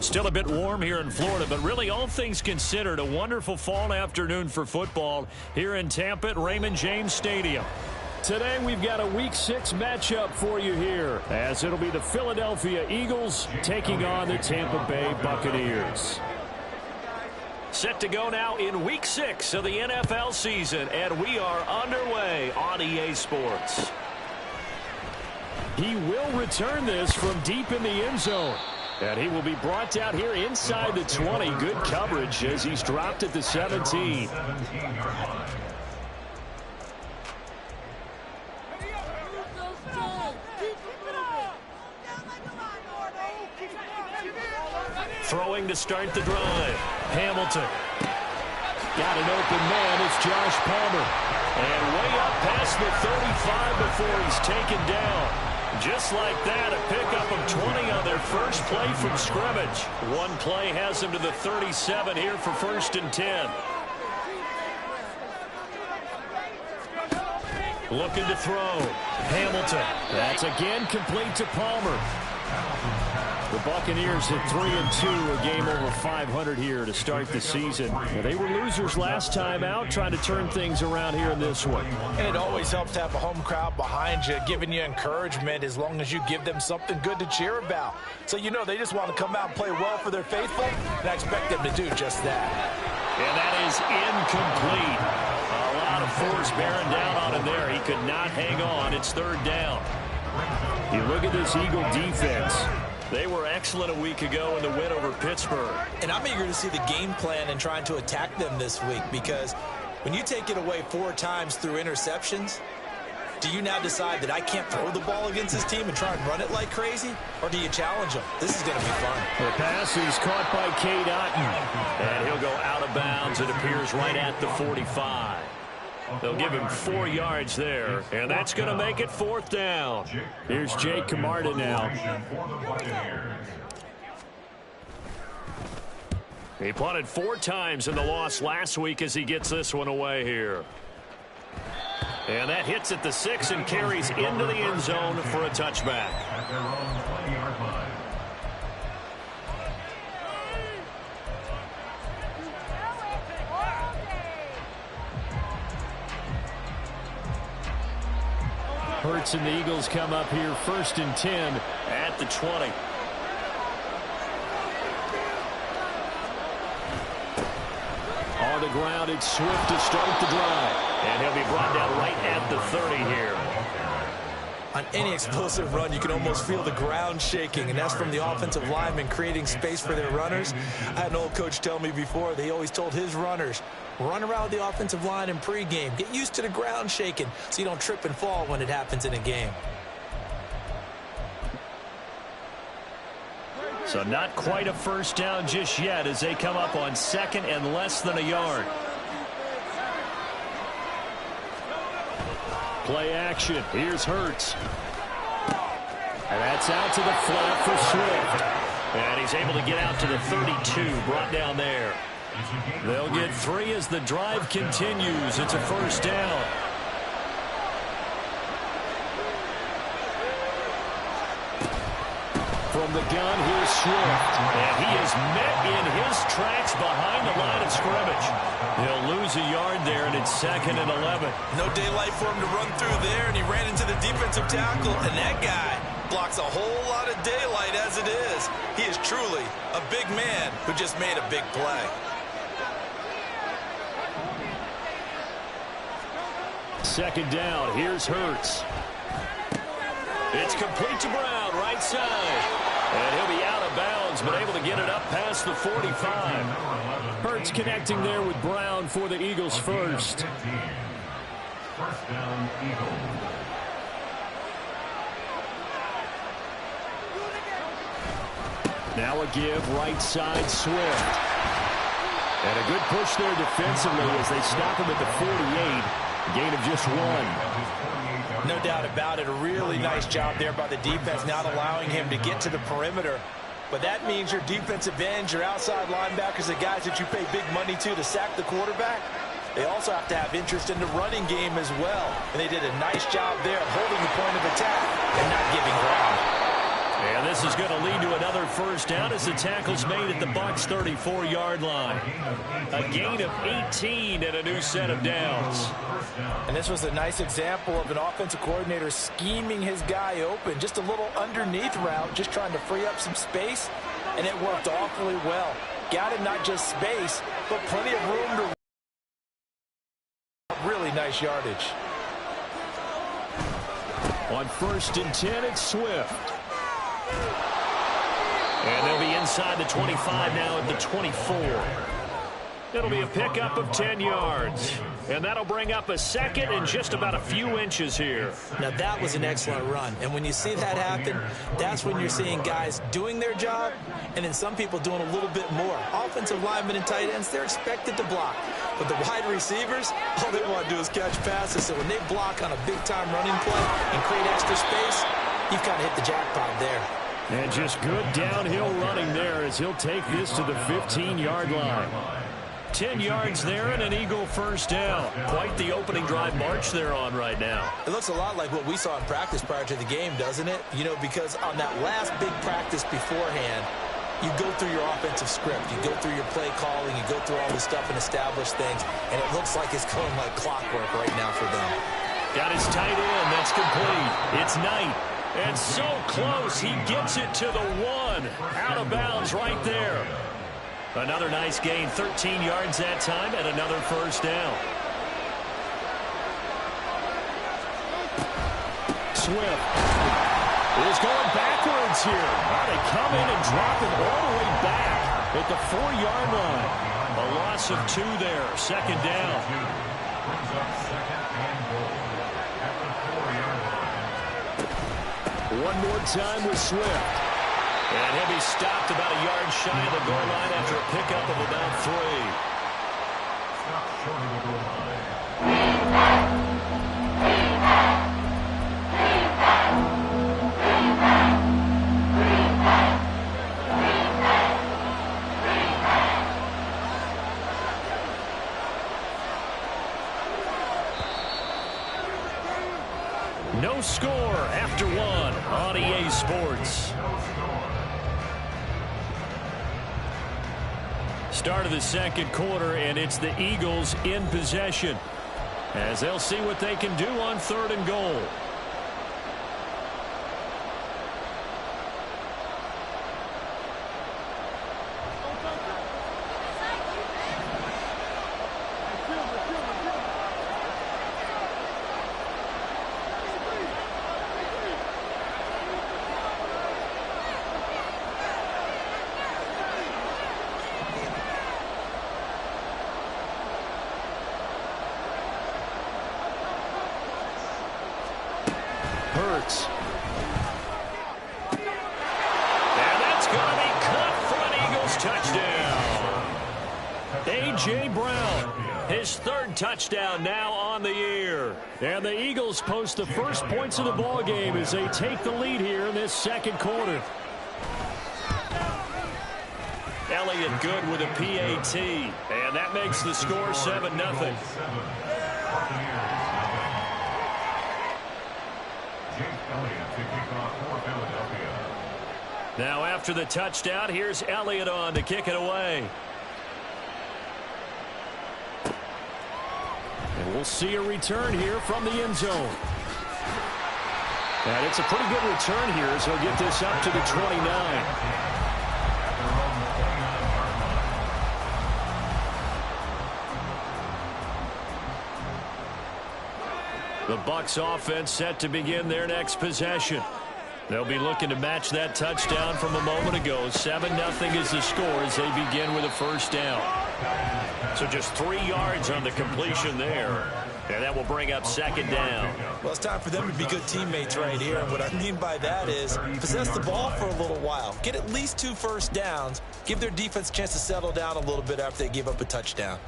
Still a bit warm here in Florida, but really all things considered, a wonderful fall afternoon for football here in Tampa at Raymond James Stadium. Today we've got a Week 6 matchup for you here, as it'll be the Philadelphia Eagles taking on the Tampa Bay Buccaneers. Set to go now in Week 6 of the NFL season, and we are underway on EA Sports. He will return this from deep in the end zone. And he will be brought down here inside the 20. Good coverage as he's dropped at the 17. Throwing to start the drive. Hamilton. Got an open man. It's Josh Palmer. And way up past the 35 before he's taken down. Just like that, a pickup of 20 on their first play from scrimmage. One play has him to the 37 here for 1st and 10. Looking to throw. Hamilton. That's again complete to Palmer. The Buccaneers at 3-2, a game over 500 here to start the season. Now, they were losers last time out, trying to turn things around here in this one. And it always helps to have a home crowd behind you, giving you encouragement as long as you give them something good to cheer about. So you know they just want to come out and play well for their faithful, and I expect them to do just that. And that is incomplete. A lot of force bearing down on him there. He could not hang on. It's 3rd down. You look at this Eagle defense. They were excellent a week ago in the win over Pittsburgh. And I'm eager to see the game plan and trying to attack them this week, because when you take it away 4 times through interceptions, do you now decide that I can't throw the ball against this team and try and run it like crazy? Or do you challenge them? This is going to be fun. The pass is caught by Cade Otton. And he'll go out of bounds. It appears right at the 45. They'll give him 4 yards there, and that's going to make it 4th down. Here's Jake Camarda now. He punted 4 times in the loss last week as he gets this one away here. And that hits at the 6 and carries into the end zone for a touchback. Hurts and the Eagles come up here 1st and 10 at the 20. On the ground, it's Swift to start the drive. And he'll be brought down right at the 30 here. On any explosive run, you can almost feel the ground shaking, and that's from the offensive linemen creating space for their runners. I had an old coach tell me before, they always told his runners, run around the offensive line in pregame. Get used to the ground shaking so you don't trip and fall when it happens in a game. So not quite a 1st down just yet as they come up on 2nd and less than a yard. Play action. Here's Hurts. And that's out to the flat for Swift. And he's able to get out to the 32, brought down there. They'll get 3 as the drive continues. It's a 1st down. From the gun, here's Swift. And he is met in his tracks behind the line of scrimmage. He'll lose a yard there, and it's 2nd and 11. No daylight for him to run through there, and he ran into the defensive tackle, and that guy blocks a whole lot of daylight as it is. He is truly a big man who just made a big play. 2nd down. Here's Hurts. It's complete to Brown, right side. And he'll be out of bounds, but able to get it up past the 45. Hurts connecting there with Brown for the Eagles first. 1st down, Eagles. Now a give, right side, Swift. And a good push there defensively as they stop him at the 48. Gain of just 1. No doubt about it. A really nice job there by the defense, not allowing him to get to the perimeter. But that means your defensive ends, your outside linebackers, the guys that you pay big money to sack the quarterback, they also have to have interest in the running game as well. And they did a nice job there of holding the point of attack and not giving ground. And this is going to lead to another first down as the tackle's made at the Bucs' 34-yard line. A gain of 18 and a new set of downs. And this was a nice example of an offensive coordinator scheming his guy open. Just a little underneath route, just trying to free up some space, and it worked awfully well. Got him not just space, but plenty of room to really nice yardage. On 1st and 10, it's Swift. And they'll be inside the 25 now at the 24. It'll be a pickup of 10 yards. And that'll bring up a second and just about a few inches here. Now, that was an excellent run. And when you see that happen, that's when you're seeing guys doing their job and then some people doing a little bit more. Offensive linemen and tight ends, they're expected to block. But the wide receivers, all they want to do is catch passes. So when they block on a big-time running play and create extra space, you've kind of hit the jackpot there. And just good downhill running there as he'll take this to the 15-yard line. 10 yards there and an Eagle first down. Quite the opening drive march they're on right now. It looks a lot like what we saw in practice prior to the game, doesn't it? You know, because on that last big practice beforehand, you go through your offensive script. You go through your play calling. You go through all this stuff and establish things. And it looks like it's going like clockwork right now for them. Got his tight end. That's complete. It's Knight. And so close. He gets it to the 1. Out of bounds right there. Another nice gain, 13 yards that time, and another first down. Swift is going backwards here. Now they come in and drop it all the way back at the 4-yard line. A loss of 2 there, second down. Brings up second and goal at the 4-yard line. One more time with Swift. And he'll be stopped about a yard shy of the goal line after a pickup of about 3. Stopped short of the goal line. No score after 1 on EA Sports. Start of the second quarter, and it's the Eagles in possession as they'll see what they can do on 3rd and goal. Hurts. And that's going to be caught for an Eagles touchdown. A.J. Brown, his 3rd touchdown now on the year. And the Eagles post the first points of the ball game as they take the lead here in this second quarter. Elliott good with a PAT, and that makes the score 7-0. Now after the touchdown, here's Elliott on to kick it away. And we'll see a return here from the end zone. And it's a pretty good return here as he'll get this up to the 29. The Bucs offense set to begin their next possession. They'll be looking to match that touchdown from a moment ago. 7-0 is the score as they begin with a first down. So just 3 yards on the completion there. And that will bring up second down. Well, it's time for them to be good teammates right here. And what I mean by that is possess the ball for a little while. Get at least 2 first downs. Give their defense a chance to settle down a little bit after they give up a touchdown.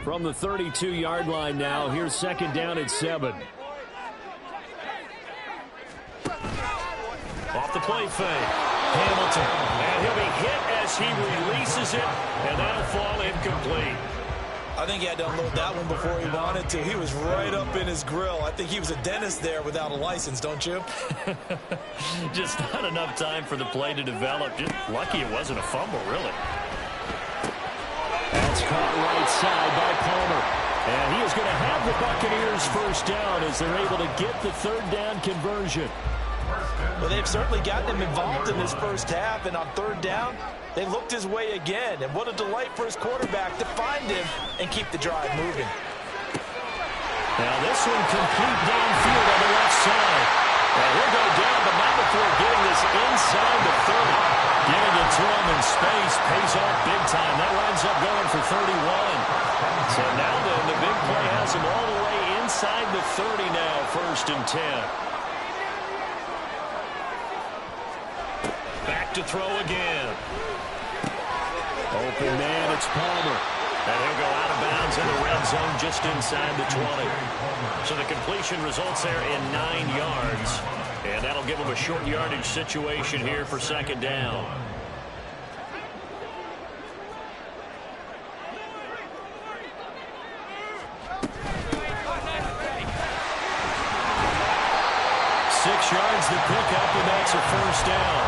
From the 32-yard line now, here's second down at 7. Off the play fake. Hamilton. And he'll be hit as he releases it, and that'll fall incomplete. I think he had to unload that one before he wanted to. He was right up in his grill. I think he was a dentist there without a license, don't you? Just not enough time for the play to develop. Just lucky it wasn't a fumble, really. That's caught right side by Palmer. And he is going to have the Buccaneers first down as they're able to get the third down conversion. Well, they've certainly gotten him involved in this first half, and on third down, they looked his way again. And what a delight for his quarterback to find him and keep the drive moving. Now this one complete downfield on the left side. And he'll go down, but not before getting this inside the 30. Getting it to him in space pays off big time. That winds up going for 31. So now the big play has him all the way inside the 30 now, 1st and 10. Back to throw again. Open man, it's Palmer. And he'll go out of bounds in the red zone just inside the 20. So the completion results there in 9 yards. And that'll give him a short yardage situation here for 2nd down. Yards the pickup, and that's a 1st down.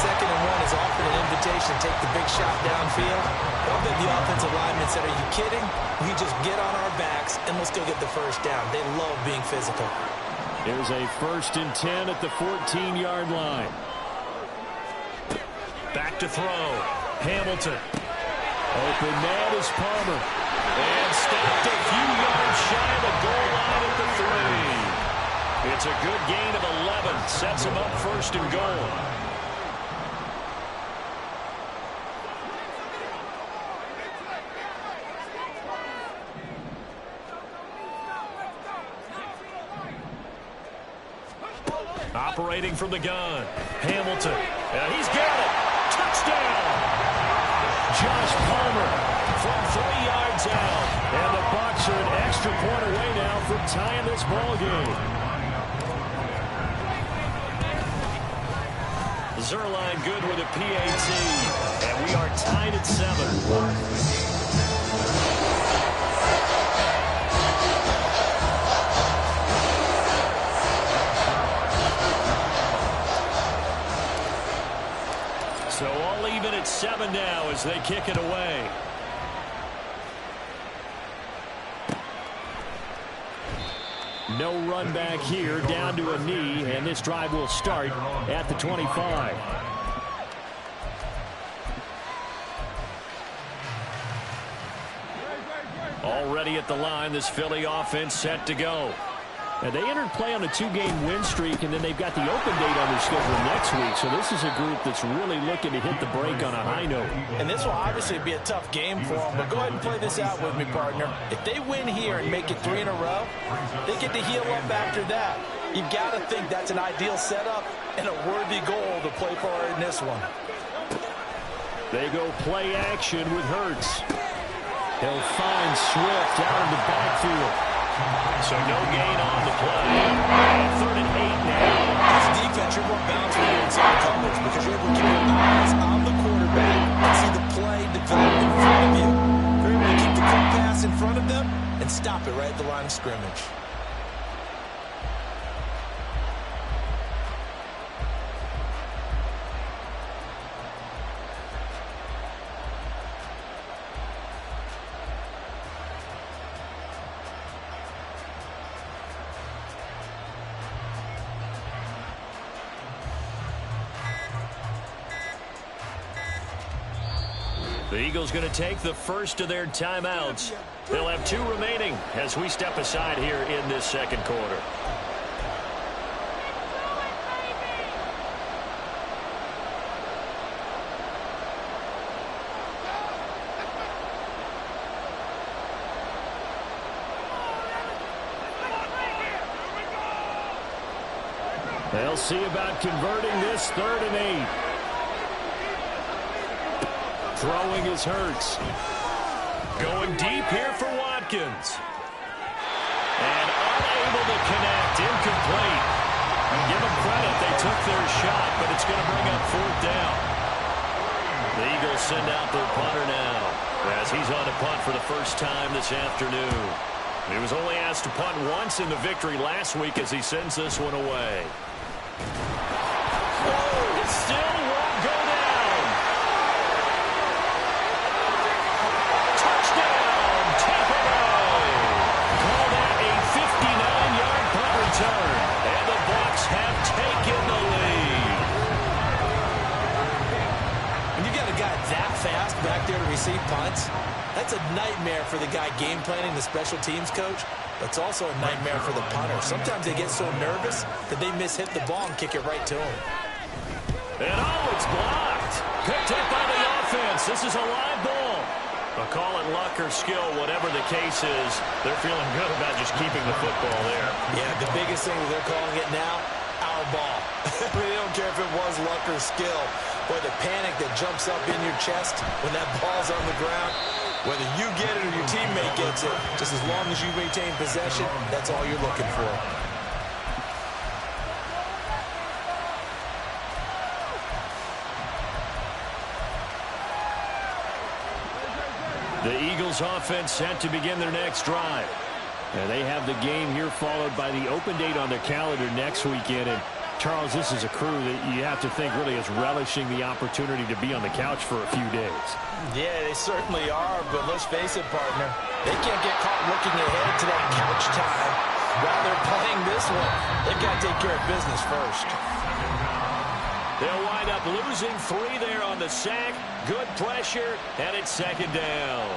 2nd and 1 is often an invitation to take the big shot downfield. But then the offensive lineman said, are you kidding? We just get on our backs, and we'll still get the 1st down. They love being physical. Here's a 1st and 10 at the 14-yard line. Back to throw. Hamilton. Open man is Palmer. And stopped a few yards shy of the goal line at the 3. It's a good gain of 11. Sets him up 1st and goal. Operating from the gun. Hamilton. And he's got it. Touchdown. Josh Palmer from 3 yards out. And the Bucs are an extra point away now from tying this ball game. Zerline good with a PAT, and we are tied at 7. So all even at 7 now as they kick it away. No run back here, down to a knee, and this drive will start at the 25. Already at the line, this Philly offense set to go. And they entered play on a 2-game win streak, and then they've got the open date on their schedule next week. So this is a group that's really looking to hit the break on a high note. And this will obviously be a tough game for them, but go ahead and play this out with me, partner. If they win here and make it 3 in a row, they get to heal up after that. You've got to think that's an ideal setup and a worthy goal to play for in this one. They go play action with Hurts. He'll find Swift out of the backfield. So no gain on the play. 3rd and 8 now. As a defense, you're more balanced when you're inside coverage because you're able to keep your eyes on the quarterback and see the play develop in front of you. You're able to keep the quick pass in front of them and stop it right at the line of scrimmage. The Eagles going to take the first of their timeouts. They'll have 2 remaining as we step aside here in this 2nd quarter. They'll see about converting this 3rd and 8. Throwing is Hurts. Going deep here for Watkins. And unable to connect. Incomplete. Give them credit. They took their shot, but it's going to bring up fourth down. The Eagles send out their punter now, as he's on to punt for the first time this afternoon. He was only asked to punt once in the victory last week as he sends this one away. It still won't go down. Touchdown, Tampa Bay. Call that a 59-yard punt return, and the Bucs have taken the lead. When you got a guy that fast back there to receive punts, that's a nightmare for the guy game planning, the special teams coach. But it's also a nightmare for the punter. Sometimes they get so nervous that they mishit the ball and kick it right to him. And it's blocked. Picked up by the offense. This is a live ball. I'll call it luck or skill, whatever the case is. They're feeling good about just keeping the football there. Yeah, the biggest thing that they're calling it now, our ball. They don't care if it was luck or skill. Boy, the panic that jumps up in your chest when that ball's on the ground, whether you get it or your teammate gets it, just as long as you maintain possession, that's all you're looking for. The Eagles offense set to begin their next drive. And they have the game here followed by the open date on their calendar next weekend. And Charles, this is a crew that you have to think really is relishing the opportunity to be on the couch for a few days. Yeah, they certainly are, but let's face it, partner. They can't get caught looking ahead to that couch time while they're playing this one. They've got to take care of business first. They'll wind up losing 3 there on the sack. Good pressure, and it's second down.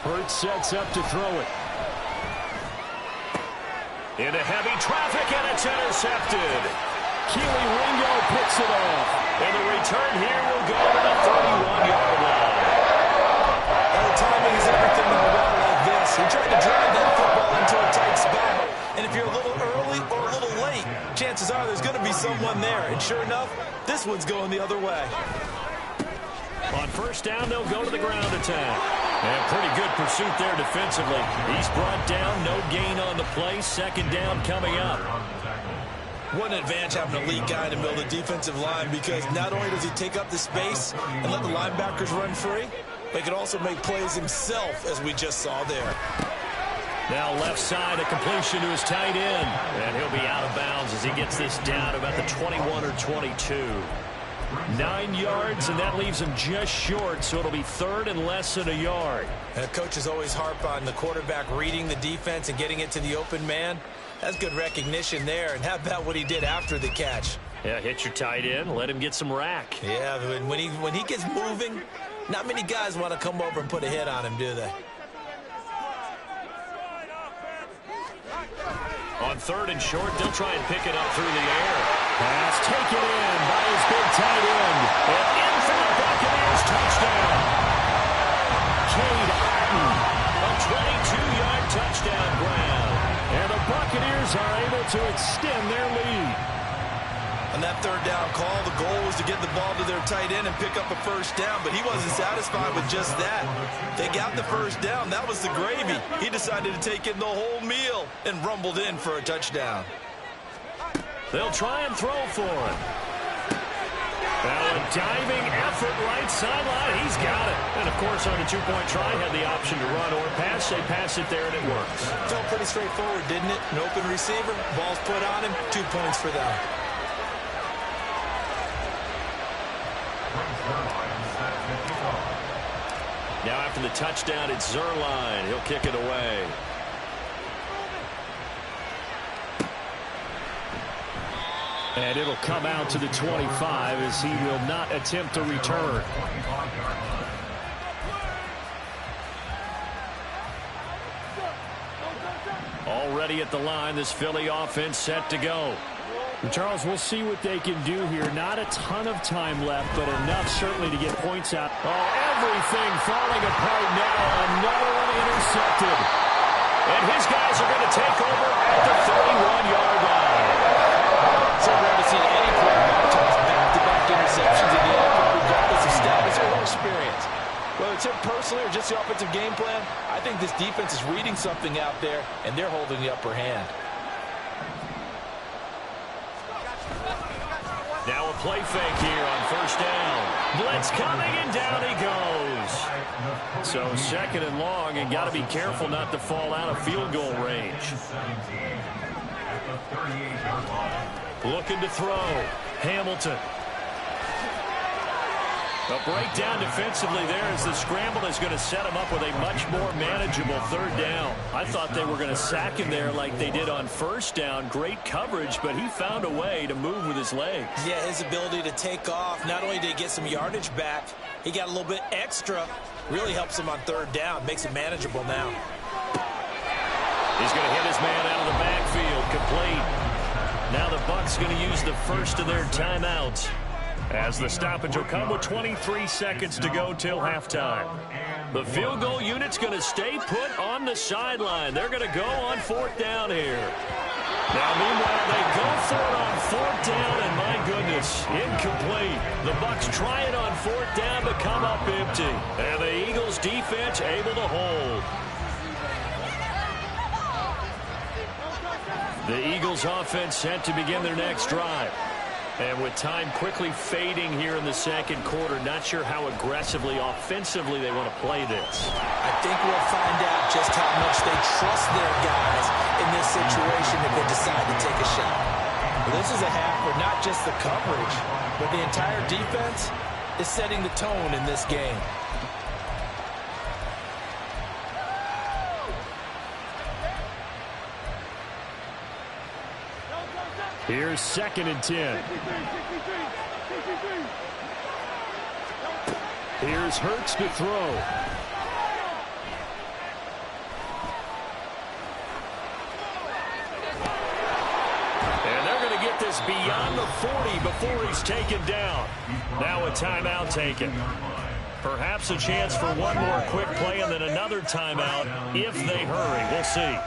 Hurts sets up to throw it. Into heavy traffic, and it's intercepted. Keely Ringo picks it off. And the return here will go to the 31-yard line. The timing is everything in a run like this. He tried to drive that football into a tight spot. And if you're a little early or a little late, chances are there's going to be someone there. And sure enough, this one's going the other way. On first down, they'll go to the ground attack. And pretty good pursuit there defensively. He's brought down, no gain on the play. Second down coming up. What an advantage having an elite guy in the middle of the defensive line, because not only does he take up the space and let the linebackers run free, but he can also make plays himself, as we just saw there. Now left side, a completion to his tight end. And he'll be out of bounds as he gets this down about the 21 or 22. 9 yards, and that leaves him just short, so it'll be third and less than a yard. And coaches always harp on the quarterback reading the defense and getting it to the open man. That's good recognition there. And how about what he did after the catch? Yeah, hit your tight end, let him get some rack. Yeah, when he gets moving, not many guys want to come over and put a hit on him, do they? On third and short, they'll try and pick it up through the air. Pass taken in by his big tight end. And in for the Buccaneers touchdown. Cade Otton, a 22-yard touchdown grab. And the Buccaneers are able to extend their lead. On that third down call, the goal was to get the ball to their tight end and pick up a first down, but he wasn't satisfied with just that. They got the first down. That was the gravy. He decided to take in the whole meal and rumbled in for a touchdown. They'll try and throw for him. Now a diving effort right sideline. He's got it. And, of course, on the two-point try, had the option to run or pass. They pass it there, and it works. Felt pretty straightforward, didn't it? An open receiver, ball's put on him, 2 points for them. Now after the touchdown, it's Zuerlein. He'll kick it away. And it'll come out to the 25 as he will not attempt to return. Already at the line, this Philly offense set to go. Charles, we'll see what they can do here. Not a ton of time left, but enough certainly to get points out. Oh, everything falling apart now. Another one intercepted. And his guys are going to take over at the 31-yard line. So rare to see any quarterback toss back-to-back interceptions in the NFL, regardless of status or experience. Whether it's him personally or just the offensive game plan, I think this defense is reading something out there, and they're holding the upper hand. Now a play fake here on first down. Blitz coming, and down he goes. So 2nd and long, and got to be careful not to fall out of field goal range. Looking to throw. Hamilton. A breakdown defensively there as the scramble is going to set him up with a much more manageable 3rd down. I thought they were going to sack him there like they did on 1st down. Great coverage, but he found a way to move with his legs. Yeah, his ability to take off, not only did he get some yardage back, he got a little bit extra. Really helps him on 3rd down, makes it manageable now. He's going to hit his man out of the backfield, complete. Now the Bucs going to use the first of their timeouts, as the stoppage will come with 23 seconds to go till halftime. The field goal unit's going to stay put on the sideline. They're going to go on 4th down here. Now, meanwhile, they go for it on 4th down, and my goodness, incomplete. The Bucs try it on 4th down, but come up empty. And the Eagles defense able to hold. The Eagles offense set to begin their next drive. And with time quickly fading here in the 2nd quarter, not sure how aggressively, offensively they want to play this. I think we'll find out just how much they trust their guys in this situation if they decide to take a shot. Well, this is a half where not just the coverage, but the entire defense is setting the tone in this game. Here's 2nd and 10. Here's Hurts to throw. And they're going to get this beyond the 40 before he's taken down. Now a timeout taken. Perhaps a chance for one more quick play and then another timeout if they hurry. We'll see.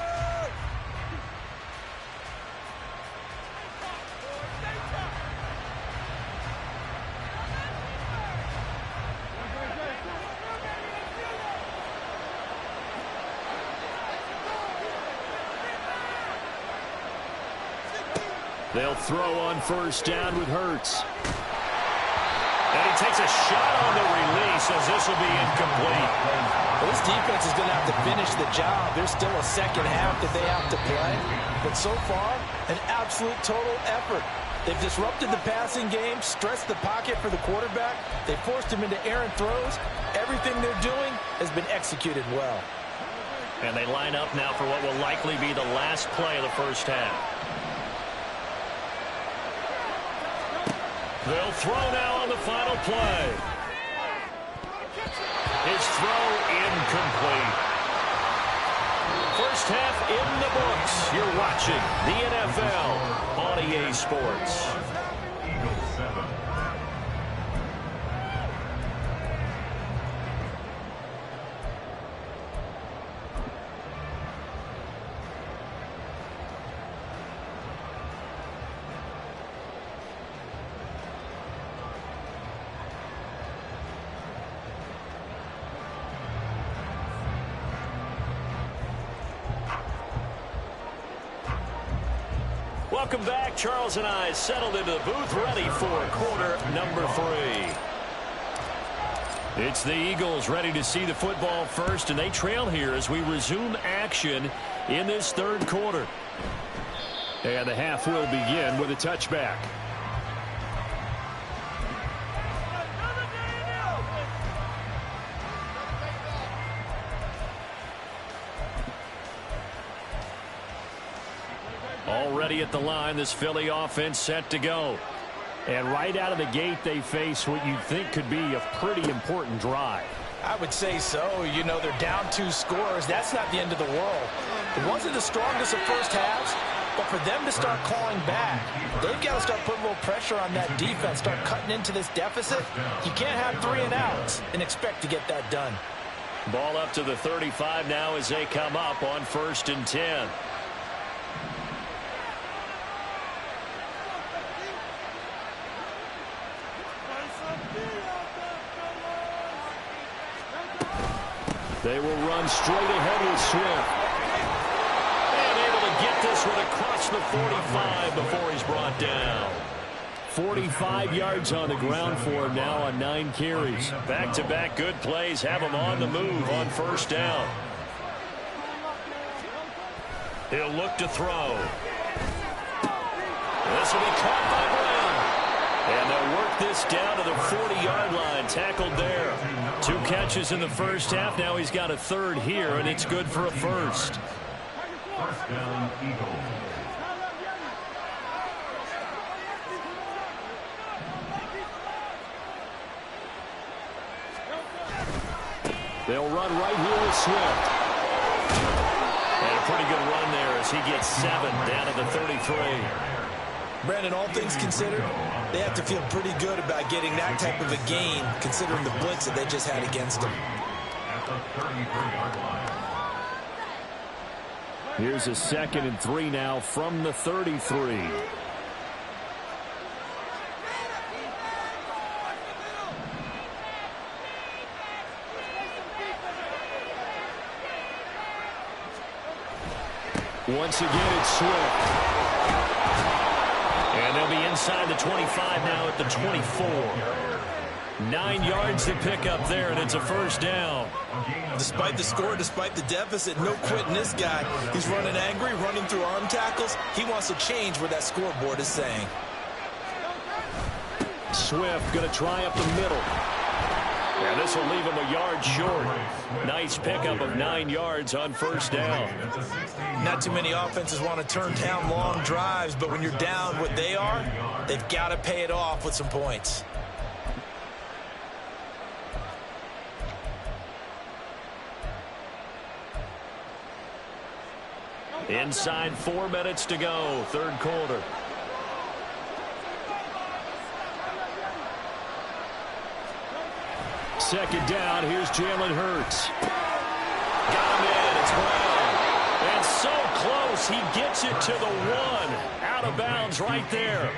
They'll throw on 1st down with Hurts. And he takes a shot on the release as this will be incomplete. Well, this defense is going to have to finish the job. There's still a 2nd half that they have to play. But so far, an absolute total effort. They've disrupted the passing game, stressed the pocket for the quarterback. They forced him into errant throws. Everything they're doing has been executed well. And they line up now for what will likely be the last play of the 1st half. They'll throw now on the final play. His throw incomplete. 1st half in the books. You're watching the NFL on EA Sports. Eagles 7. Welcome back. Charles and I settled into the booth, ready for quarter number 3. It's the Eagles ready to see the football first, and they trail here as we resume action in this 3rd quarter. And the half will begin with a touchback. Already at the line, this Philly offense set to go. And right out of the gate, they face what you'd think could be a pretty important drive. I would say so. You know, they're down 2 scores. That's not the end of the world. It wasn't the strongest of 1st halves, but for them to start clawing back, they've got to start putting a little pressure on that defense, start cutting into this deficit. You can't have 3 and outs and expect to get that done. Ball up to the 35 now as they come up on 1st and 10. They will run straight ahead with Swift. And able to get this one across the 45 before he's brought down. 45 yards on the ground for him now on 9 carries. Back-to-back good plays have him on the move on first down. He'll look to throw. This will be caught by Brown. And they'll work this down to the 40-yard line. Tackled there. 2 catches in the first half. Now he's got a third here, and it's good for a first. First down, Eagles. They'll run right here with Swift. And a pretty good run there as he gets 7 down to the 33. Brandon, all things considered, they have to feel pretty good about getting that type of a gain, considering the blitz that they just had against them. At the 33-yard line. Here's a 2nd and 3 now from the 33. Once again, it's Swift. And they'll be inside the 25 now at the 24. 9 yards to pick up there, and it's a first down. Despite the score, despite the deficit, no quitting this guy. He's running angry, running through arm tackles. He wants to change what that scoreboard is saying. Swift going to try up the middle. And this will leave him a yard short. Nice pickup of 9 yards on first down. Not too many offenses want to turn down long drives, but when you're down what they are, they've got to pay it off with some points. Inside 4 minutes to go, third quarter. Second down, here's Jalen Hurts. Got him in, it's Brown. And so close, he gets it to the 1. Out of bounds right there.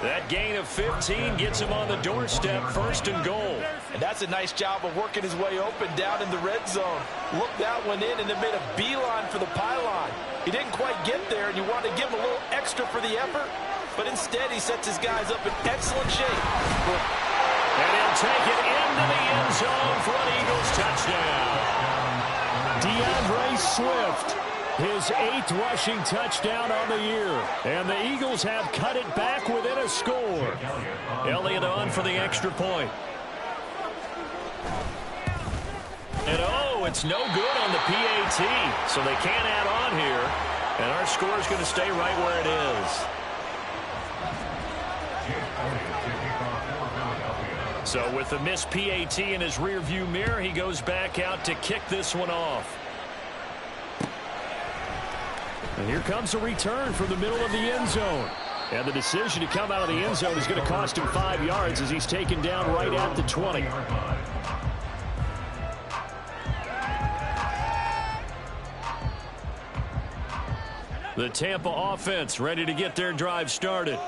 That gain of 15 gets him on the doorstep, first and goal. And that's a nice job of working his way open down in the red zone. Looked that one in and then made a beeline for the pylon. He didn't quite get there, and you want to give him a little extra for the effort, but instead he sets his guys up in excellent shape. And he'll take it into the end zone for an Eagles touchdown. DeAndre Swift, his 8th rushing touchdown on the year. And the Eagles have cut it back within a score. Elliott on for the extra point. And oh, it's no good on the PAT. So they can't add on here. And our score is going to stay right where it is. So with the missed PAT in his rearview mirror, he goes back out to kick this one off. And here comes a return from the middle of the end zone. And the decision to come out of the end zone is going to cost him 5 yards as he's taken down right at the 20. The Tampa offense ready to get their drive started.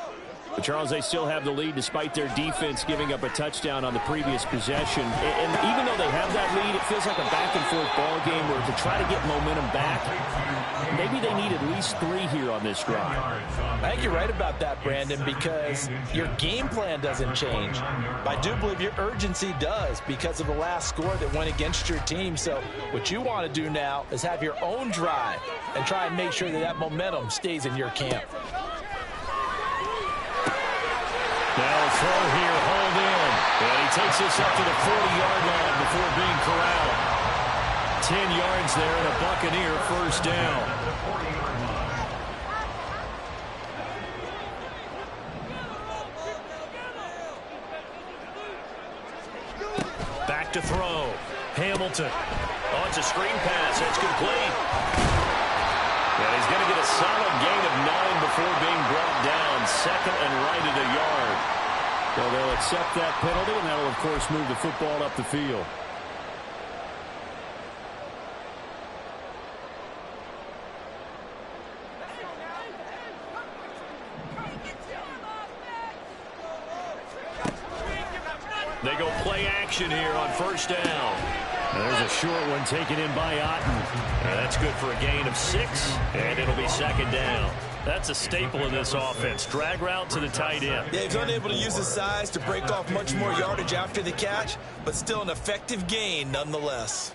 But Charles, they still have the lead despite their defense giving up a touchdown on the previous possession. And even though they have that lead, it feels like a back-and-forth ball game where to try to get momentum back, maybe they need at least 3 here on this drive. I think you're right about that, Brandon, because your game plan doesn't change. I do believe your urgency does because of the last score that went against your team. So what you want to do now is have your own drive and try and make sure that that momentum stays in your camp. Now throw here, hold in. And he takes this up to the 40-yard line before being corralled. 10 yards there and a Buccaneer first down. Back to throw. Hamilton. Oh, it's a screen pass. That's complete. And he's going to get a solid gain of 9 before being brought down. 2nd and right at a yard. Well, they'll accept that penalty, and that will, of course, move the football up the field. They go play action here on first down. There's a short one taken in by Otten. That's good for a gain of 6, and it'll be second down. That's a staple of this offense. Drag route to the tight end. Yeah, he's unable to use his size to break off much more yardage after the catch, but still an effective gain nonetheless.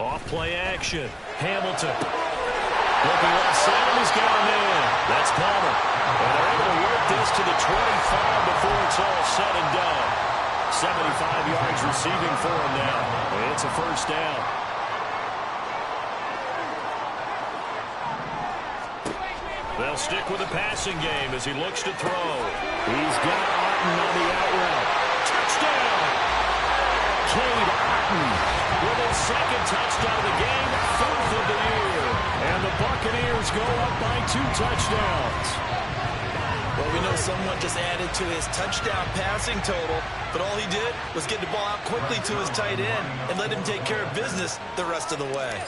Off play action. Hamilton. Looking left side, he's got him in. That's Palmer. And they're able to work this to the 25 before it's all said and done. 75 yards receiving for him now. It's a first down. They'll stick with the passing game as he looks to throw. He's got Otten on the out route. Touchdown! Cade Otten with his second touchdown of the game, 4th of the year. And the Buccaneers go up by 2 touchdowns. Well, we know someone just added to his touchdown passing total, but all he did was get the ball out quickly to his tight end and let him take care of business the rest of the way.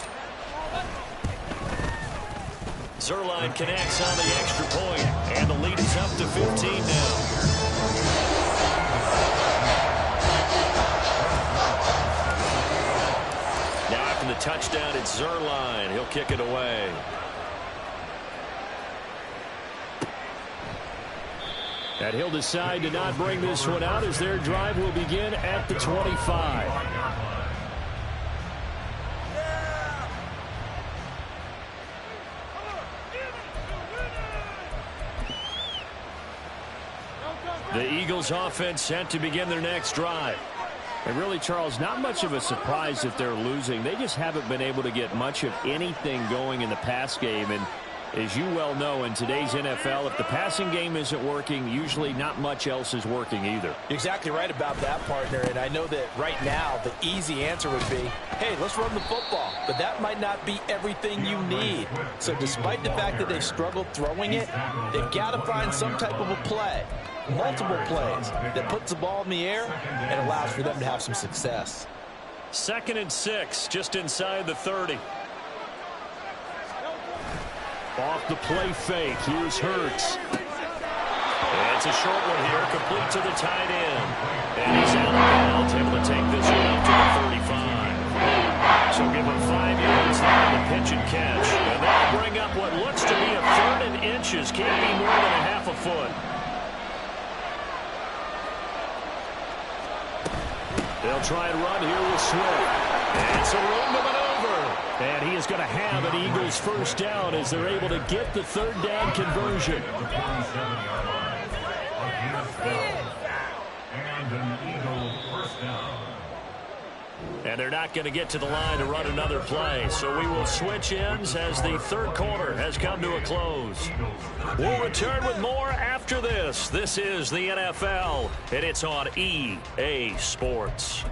Zerline connects on the extra point, and the lead is up to 15 now. Now after the touchdown, it's Zerline. He'll kick it away. And he'll decide to not bring this one out as their drive will begin at the 25. The Eagles offense set to begin their next drive. And really, Charles, not much of a surprise that they're losing. They just haven't been able to get much of anything going in the pass game. And as you well know, in today's NFL, if the passing game isn't working, usually not much else is working either. You're exactly right about that, partner. And I know that right now the easy answer would be, hey, let's run the football. But that might not be everything you need. So despite the fact that they've struggled throwing it, they've got to find some type of a play, multiple plays, that puts the ball in the air and allows for them to have some success. 2nd and 6, just inside the 30. Off the play fake, here's Hurts. It's a short one here, complete to the tight end. And he's out of bounds, able to take this one up to the 35. So give him 5 yards there on the pitch and catch. And that'll bring up what looks to be a 3rd and inches. Can't be more than a half a foot. They'll try and run here with Swift. It's a room to maneuver. And he is going to have an Eagles first down as they're able to get the 3rd down conversion. And they're not going to get to the line to run another play. So we will switch ends as the 3rd quarter has come to a close. We'll return with more after this. This is the NFL, and it's on EA Sports.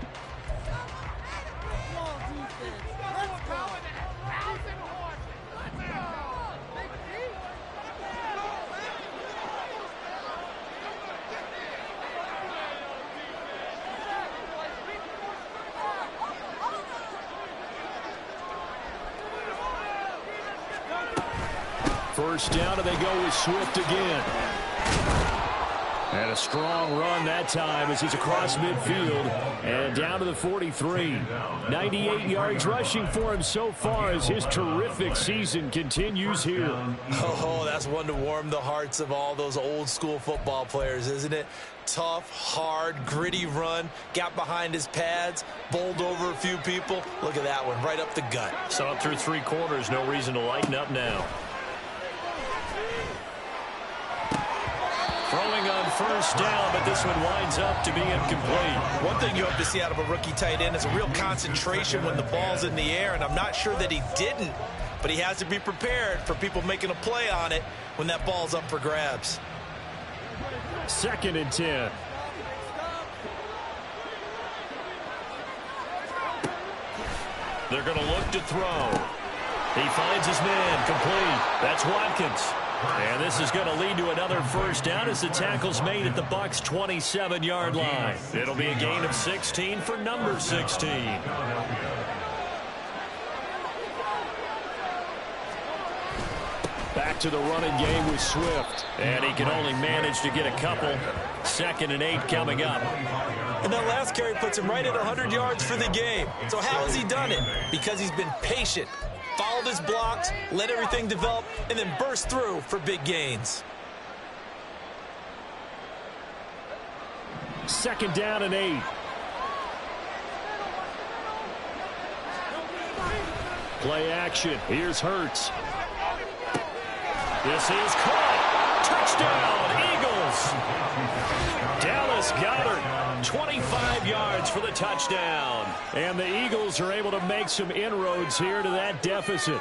First down, and they go with Swift again. And a strong run that time as he's across midfield and down to the 43. 98 yards rushing for him so far as his terrific season continues here. Oh, that's one to warm the hearts of all those old school football players, isn't it? Tough, hard, gritty run, got behind his pads, bowled over a few people. Look at that one, right up the gut. So up through 3 quarters, no reason to lighten up now. Throwing on first down, but this one winds up to be incomplete. One thing you hope to see out of a rookie tight end is a real concentration when the ball's in the air, and I'm not sure that he didn't, but he has to be prepared for people making a play on it when that ball's up for grabs. 2nd and 10. They're going to look to throw. He finds his man, complete. That's Watkins. And this is going to lead to another first down as the tackle's made at the Bucs' 27-yard line. It'll be a gain of 16 for number 16. Back to the running game with Swift. And he can only manage to get a couple. 2nd and 8 coming up. And that last carry puts him right at 100 yards for the game. So how has he done it? Because he's been patient, followed his blocks, let everything develop, and then burst through for big gains. 2nd down and 8. Play action. Here's Hurts. This is caught. Touchdown, Eagles. Dallas Goedert, 25 yards for the touchdown. And the Eagles are able to make some inroads here to that deficit.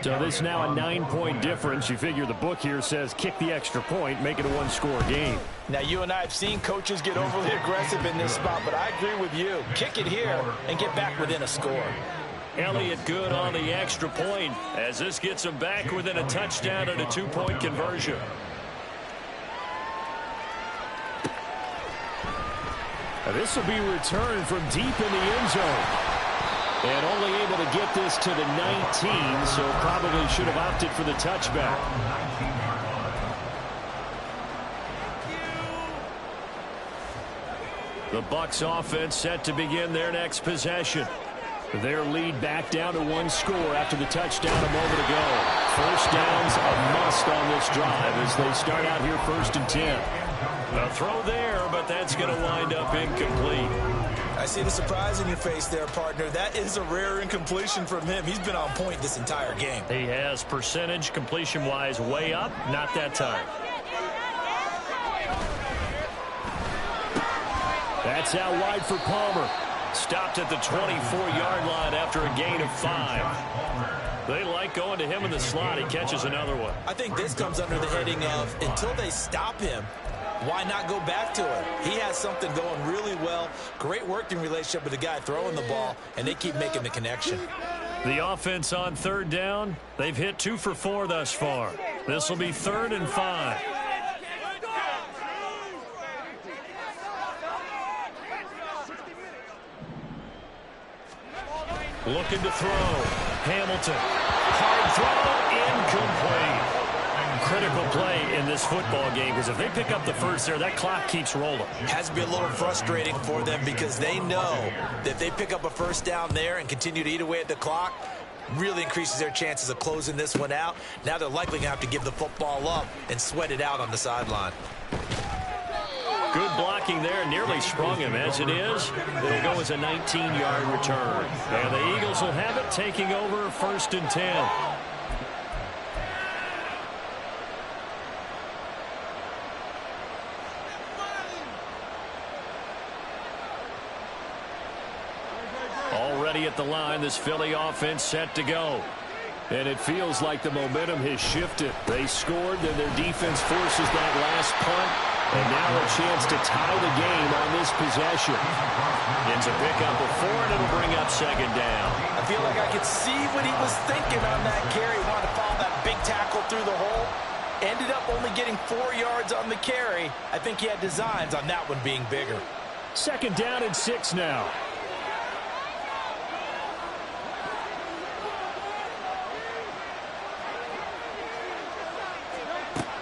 So this is now a 9-point difference. You figure the book here says kick the extra point, make it a one-score game. Now, you and I have seen coaches get overly aggressive in this spot, but I agree with you. Kick it here and get back within a score. Elliott good on the extra point as this gets him back within a touchdown and a 2-point conversion. Now this will be returned from deep in the end zone. And only able to get this to the 19, so probably should have opted for the touchback. The Bucs offense set to begin their next possession. Their lead back down to 1 score after the touchdown a moment ago. First down's a must on this drive as they start out here 1st and 10. A throw there, but that's going to wind up incomplete. I see the surprise in your face there, partner. That is a rare incompletion from him. He's been on point this entire game. He has percentage completion-wise way up, not that time. That's out wide for Palmer. Stopped at the 24-yard line after a gain of 5. They like going to him in the slot. He catches another one. I think this comes under the heading of until they stop him, why not go back to it? He has something going really well. Great working relationship with the guy throwing the ball, and they keep making the connection. The offense on 3rd down. They've hit 2 for 4 thus far. This will be 3rd and 5. Looking to throw. Hamilton. Hard throw. Incomplete. Critical play in this football game because if they pick up the first there, that clock keeps rolling. It has to be a little frustrating for them because they know that if they pick up a first down there and continue to eat away at the clock, really increases their chances of closing this one out. Now they're likely going to have to give the football up and sweat it out on the sideline. Good blocking there, nearly sprung him. As it is, it'll go as a 19-yard return. And the Eagles will have it, taking over 1st and 10. Already at the line, this Philly offense set to go. And it feels like the momentum has shifted. They scored, then their defense forces that last punt. And now a chance to tie the game on this possession. It's a pickup of 4, and it'll bring up 2nd down. I feel like I could see what he was thinking on that carry. He wanted to follow that big tackle through the hole. Ended up only getting 4 yards on the carry. I think he had designs on that one being bigger. 2nd down and 6 now.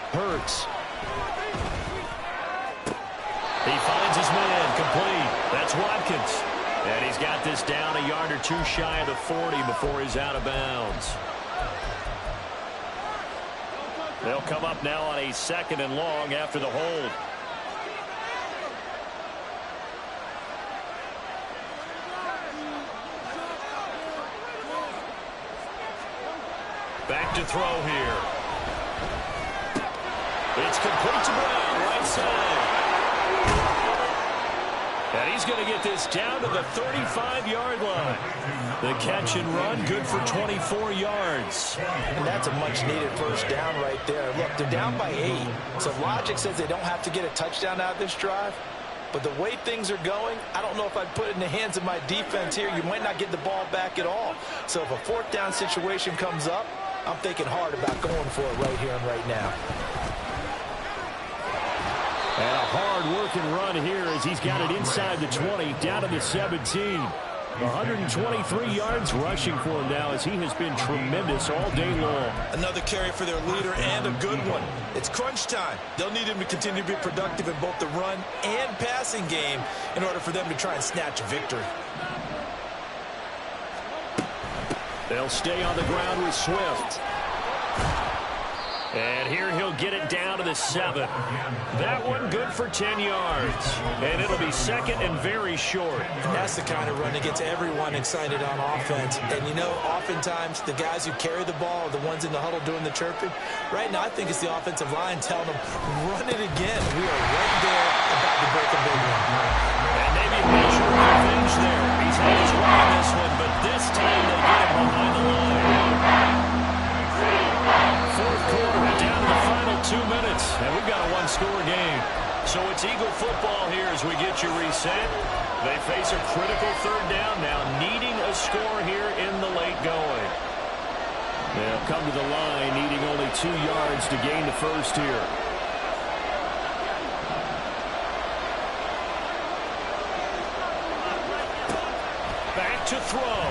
Hurts. He finds his man, complete. That's Watkins. And he's got this down a yard or 2 shy of the 40 before he's out of bounds. They'll come up now on a 2nd and long after the hold. Back to throw here. It's complete to Brown, right side. And he's going to get this down to the 35-yard line. The catch and run, good for 24 yards. And that's a much-needed first down right there. Look, they're down by 8. So logic says they don't have to get a touchdown out of this drive. But the way things are going, I don't know if I'd put it in the hands of my defense here. You might not get the ball back at all. So if a 4th down situation comes up, I'm thinking hard about going for it right here and right now. And a hard-working run here as he's got it inside the 20, down to the 17. 123 yards rushing for him now, as he has been tremendous all day long. Another carry for their leader, and a good one. It's crunch time. They'll need him to continue to be productive in both the run and passing game in order for them to try and snatch a victory. They'll stay on the ground with Swift. And here he'll get it down to the 7. That one good for 10 yards. And it'll be second and very short. That's the kind of run that gets everyone excited on offense. And, you know, oftentimes the guys who carry the ball are the ones in the huddle doing the chirping. Right now, I think it's the offensive line telling them, run it again. We are right there about to break a big one. And maybe a measure of revenge there. He's had his way in this one, but this time they get him behind the line. Fourth quarter, down to the final 2 minutes, and we've got a one-score game. So it's Eagle football here as we get you reset. They face a critical third down now, needing a score here in the late going. They'll come to the line, needing only 2 yards to gain the first here. Back to throw.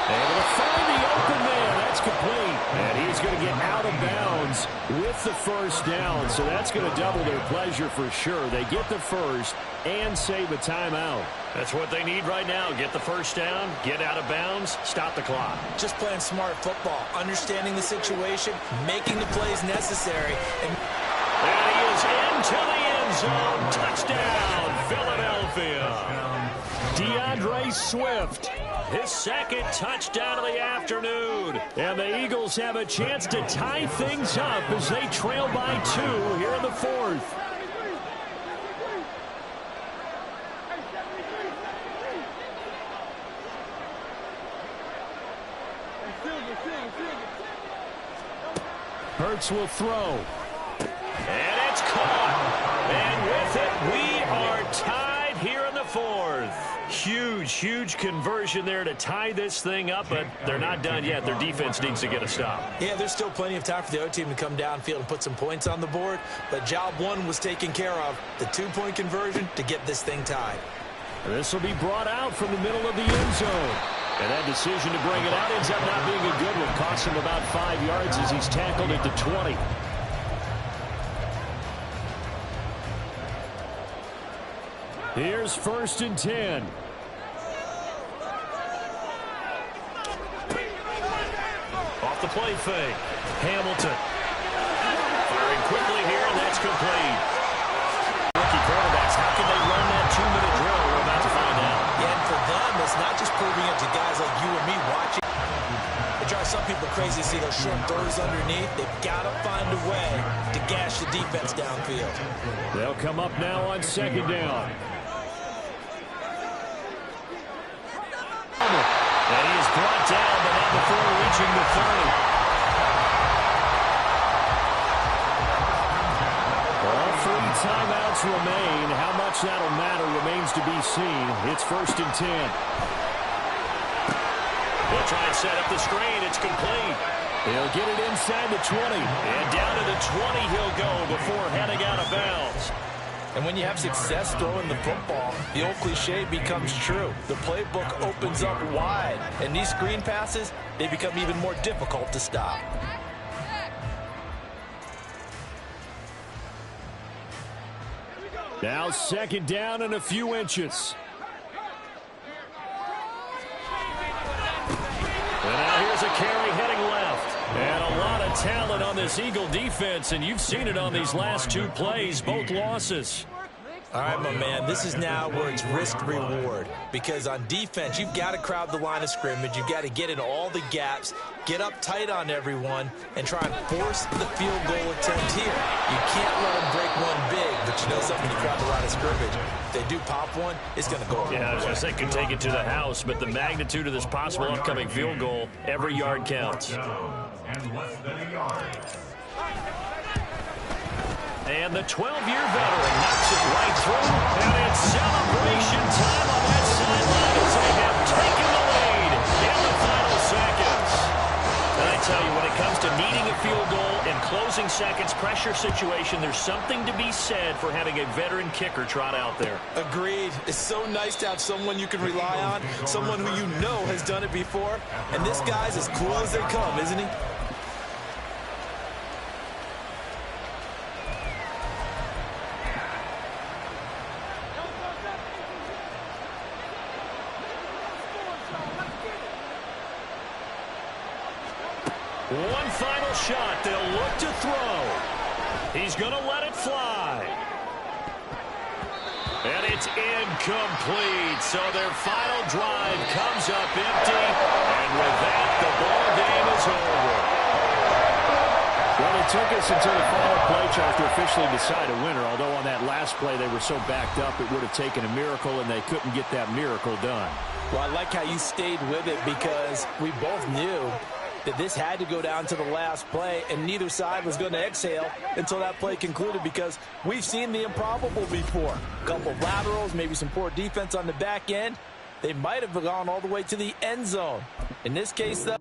Able to find the open man. That's complete. And he's going to get out of bounds with the first down. So that's going to double their pleasure for sure. They get the first and save a timeout. That's what they need right now. Get the first down, get out of bounds, stop the clock. Just playing smart football, understanding the situation, making the plays necessary. And he is into the end zone. Touchdown, Philadelphia. DeAndre Swift, his second touchdown of the afternoon. And the Eagles have a chance to tie things up as they trail by 2 here in the fourth. Hurts will throw. And it's caught. And with it, we are tied here in the fourth. Huge conversion there to tie this thing up, but they're not done yet. Their defense needs to get a stop. Yeah, there's still plenty of time for the other team to come downfield and put some points on the board, but job one was taken care of. The 2-point conversion to get this thing tied. This will be brought out from the middle of the end zone. And that decision to bring it out ends up not being a good one. Costs him about 5 yards as he's tackled at the 20. Here's 1st and 10. Off the play fake. Hamilton. Firing quickly here, and that's complete. Rookie quarterbacks, how can they run that 2-minute drill? We're about to find out. Yeah, and for them, it's not just proving it to guys like you and me watching. It drives some people crazy to see those short throws underneath. They've got to find a way to gash the defense downfield. They'll come up now on 2nd down. And he is brought down, but not before reaching the 30. All 3 timeouts remain. How much that'll matter remains to be seen. It's 1st and 10. They'll try and set up the screen. It's complete. He'll get it inside the 20. And down to the 20 he'll go before heading out of bounds. And when you have success throwing the football, the old cliche becomes true. The playbook opens up wide. And these screen passes, they become even more difficult to stop. Now 2nd down and a few inches. And now here's a carry heading left. And a lot of talent on this Eagle defense, and you've seen it on these last 2 plays, both losses. All right, my man, this is now where it's risk-reward. Because on defense, you've got to crowd the line of scrimmage. You've got to get in all the gaps, get up tight on everyone, and try and force the field goal attempt here. You can't let them break one big, but you know something, you crowd the line of scrimmage. If they do pop one, it's going to go away. Yeah, I was going to say, could take it to the house, but the magnitude of this possible upcoming field goal, every yard counts. And less than a yard. And the 12-year veteran knocks it right through. And it's celebration time on that sideline as they have taken the lead in the final seconds. And I tell you, when it comes to needing a field goal and closing seconds, pressure situation, there's something to be said for having a veteran kicker trot out there. Agreed. It's so nice to have someone you can rely on, someone who you know has done it before. And this guy's as cool as they come, isn't he? One final shot. They'll look to throw. He's going to let it fly. And it's incomplete. So their final drive comes up empty. And with that, the ball game is over. Well, it took us until the final play chart to officially decide a winner. Although on that last play they were so backed up, it would have taken a miracle, and they couldn't get that miracle done. Well, I like how you stayed with it because we both knew that this had to go down to the last play, and neither side was going to exhale until that play concluded, because we've seen the improbable before. A couple of laterals, maybe some poor defense on the back end. They might have gone all the way to the end zone. In this case, though,